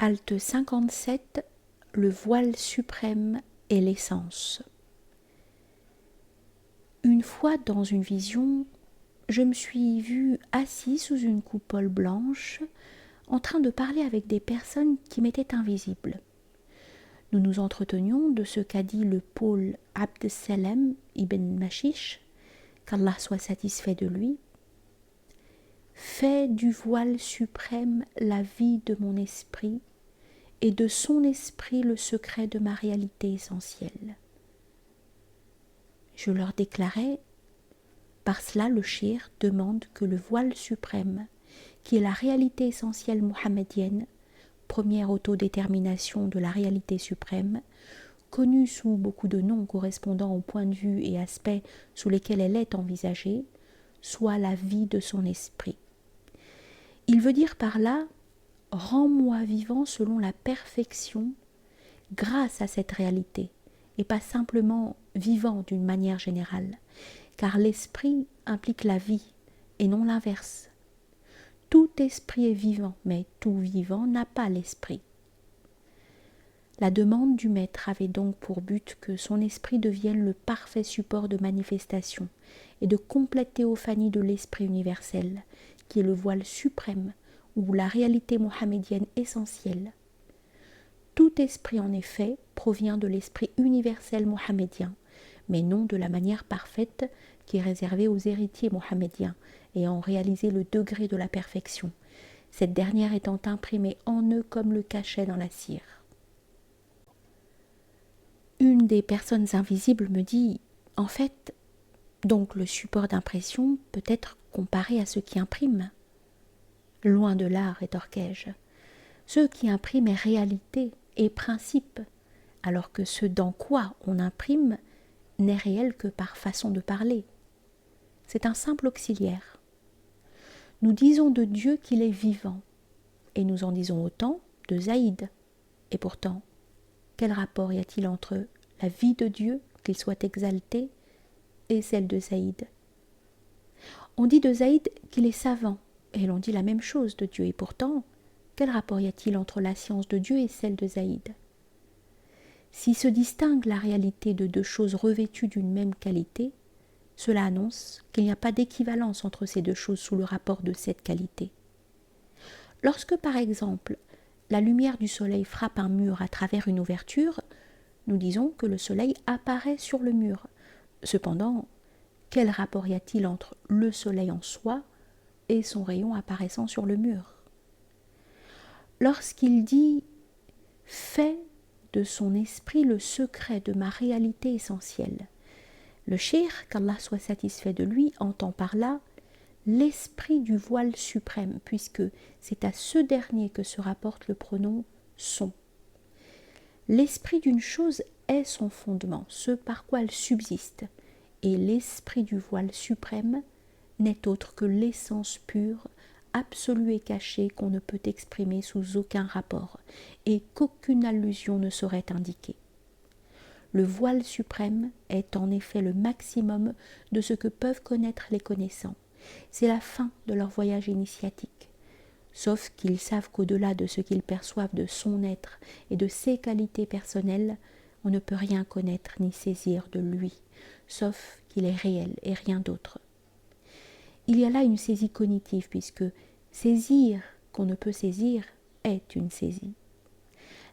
Halte 57, le voile suprême et l'essence. Une fois dans une vision, je me suis vue assise sous une coupole blanche, en train de parler avec des personnes qui m'étaient invisibles. Nous nous entretenions de ce qu'a dit le pôle Abd Salam ibn Mashish, qu'Allah soit satisfait de lui. Fais du voile suprême la vie de mon esprit et de son esprit le secret de ma réalité essentielle. Je leur déclarais, par cela le shir demande que le voile suprême, qui est la réalité essentielle mohammedienne, première autodétermination de la réalité suprême, connue sous beaucoup de noms correspondant aux points de vue et aspects sous lesquels elle est envisagée, soit la vie de son esprit. Il veut dire par là « Rends-moi vivant selon la perfection grâce à cette réalité, et pas simplement vivant d'une manière générale, car l'esprit implique la vie et non l'inverse. Tout esprit est vivant, mais tout vivant n'a pas l'esprit. » La demande du maître avait donc pour but que son esprit devienne le parfait support de manifestation et de complète théophanie de l'esprit universel, qui est le voile suprême ou la réalité mohammedienne essentielle. Tout esprit, en effet, provient de l'esprit universel mohammedien, mais non de la manière parfaite qui est réservée aux héritiers mohammediens ayant réalisé le degré de la perfection, cette dernière étant imprimée en eux comme le cachet dans la cire. Une des personnes invisibles me dit « En fait, donc le support d'impression peut être comparé à ce qui imprime. » Loin de là, rétorquai-je. Ce qui imprime est réalité et principe, alors que ce dans quoi on imprime n'est réel que par façon de parler. C'est un simple auxiliaire. Nous disons de Dieu qu'il est vivant, et nous en disons autant de Zaïd. Et pourtant, quel rapport y a-t-il entre la vie de Dieu, qu'il soit exalté, et celle de Zaïd? On dit de Zaïd qu'il est savant, et l'on dit la même chose de Dieu, et pourtant, quel rapport y a-t-il entre la science de Dieu et celle de Zaïd? Si se distingue la réalité de deux choses revêtues d'une même qualité, cela annonce qu'il n'y a pas d'équivalence entre ces deux choses sous le rapport de cette qualité. Lorsque, par exemple, la lumière du soleil frappe un mur à travers une ouverture, nous disons que le soleil apparaît sur le mur. Cependant, quel rapport y a-t-il entre le soleil en soi et son rayon apparaissant sur le mur? Lorsqu'il dit « Fais de son esprit le secret de ma réalité essentielle », le cheikh, qu'Allah soit satisfait de lui, entend par là l'esprit du voile suprême, puisque c'est à ce dernier que se rapporte le pronom « son ». L'esprit d'une chose est son fondement, ce par quoi elle subsiste, et l'esprit du voile suprême n'est autre que l'essence pure, absolue et cachée qu'on ne peut exprimer sous aucun rapport, et qu'aucune allusion ne saurait indiquer. Le voile suprême est en effet le maximum de ce que peuvent connaître les connaissants. C'est la fin de leur voyage initiatique. Sauf qu'ils savent qu'au-delà de ce qu'ils perçoivent de son être et de ses qualités personnelles, on ne peut rien connaître ni saisir de lui, sauf qu'il est réel et rien d'autre. Il y a là une saisie cognitive, puisque saisir qu'on ne peut saisir est une saisie.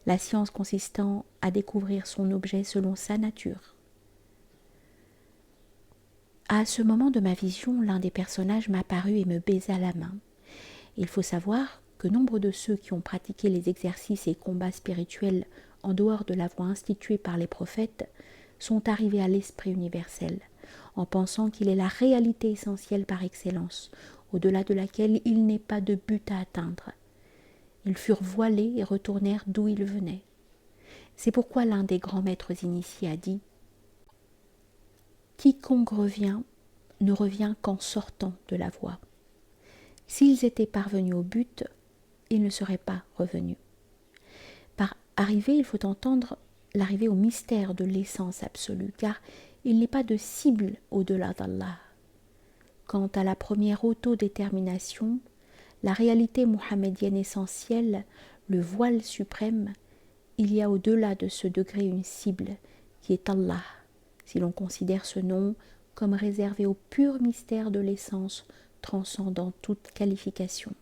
La science consistant à découvrir son objet selon sa nature. À ce moment de ma vision, l'un des personnages m'apparut et me baisa la main. Il faut savoir que nombre de ceux qui ont pratiqué les exercices et combats spirituels en dehors de la voie instituée par les prophètes sont arrivés à l'esprit universel, en pensant qu'il est la réalité essentielle par excellence, au-delà de laquelle il n'est pas de but à atteindre. Ils furent voilés et retournèrent d'où ils venaient. C'est pourquoi l'un des grands maîtres initiés a dit « Quiconque revient ne revient qu'en sortant de la voie. S'ils étaient parvenus au but, ils ne seraient pas revenus. » Par arrivée, il faut entendre l'arrivée au mystère de l'essence absolue, car il n'est pas de cible au-delà d'Allah. Quant à la première autodétermination, la réalité mohammedienne essentielle, le voile suprême, il y a au-delà de ce degré une cible qui est Allah, si l'on considère ce nom comme réservé au pur mystère de l'essence transcendant toute qualification.